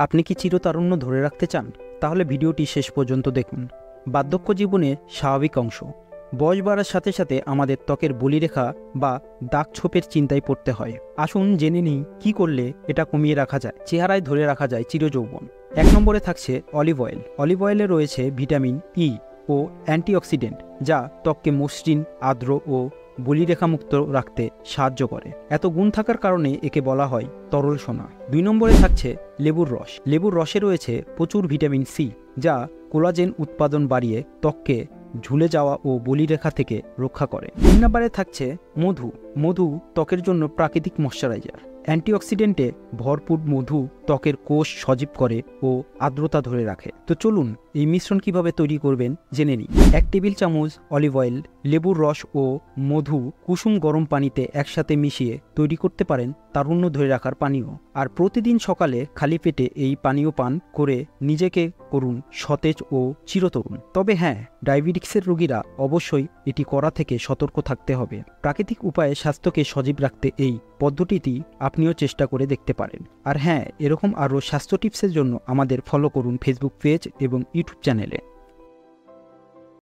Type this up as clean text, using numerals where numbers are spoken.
আপনি কি চিরতারুণ্য ধরে রাখতে চান? তাহলে ভিডিওটি শেষ পর্যন্ত দেখুন। বার্ধক্য জীবনের স্বাভাবিক অংশ। বয়স বাড়ার সাথে সাথে আমাদের ত্বকের বলিরেখা বা দাগ ছোপের চিন্তায় পড়তে হয়। আসুন জেনে নিই কী করলে এটা কমিয়ে রাখা যায়, চেহারায় ধরে রাখা যায় চিরযৌবন। 1 নম্বরে থাকছে অলিভ অয়েল। অলিভ অয়েলে রয়েছে ভিটামিন ই ও অ্যান্টিঅক্সিডেন্ট, যা ত্বককে মসৃণ, আর্দ্র ও বলিরেখামুক্ত রাখতে সাহায্য করে। এত গুণ থাকার কারণে একে বলা হয় তরল সোনা। 2 নম্বরে থাকছে লেবুর রস। লেবুর রসে রয়েছে প্রচুর ভিটামিন সি, যা কোলাজেন উৎপাদন বাড়িয়ে ত্বককে ঝুলে যাওয়া ও বলিরেখা থেকে রক্ষা করে। 3 নম্বরে থাকছে মধু। মধু ত্বকের জন্য প্রাকৃতিক ময়শ্চারাইজার। অ্যান্টিঅক্সিডেন্টে ভরপুর মধু ত্বকের কোষ সজীব করে ও আর্দ্রতা ধরে রাখে। তো চলুন এই মিশ্রণ কিভাবে তৈরি করবেন জেনে নিই। 1 টেবিল চামচ অলিভ অয়েল, লেবুর রস ও মধু কুসুম গরম পানিতে একসাথে মিশিয়ে তৈরি করতে পারেন তারুণ্য ধরে রাখার পানীয়। আর প্রতিদিন সকালে খালি পেটে এই পানীয় পান করে নিজেকে করুন সতেজ ও চিরতরুণ। তবে হ্যাঁ, ডায়াবেটিক্সের রোগীরা অবশ্যই এটি করা থেকে সতর্ক থাকতে হবে। প্রাকৃতিক উপায়ে স্বাস্থ্যকে সজীব রাখতে এই পদ্ধতিটি আপনিও চেষ্টা করে দেখতে পারেন। আর হ্যাঁ, এরকম আরও স্বাস্থ্য টিপসের জন্য আমাদের ফলো করুন ফেসবুক পেজ এবং ইউটিউব চ্যানেলে।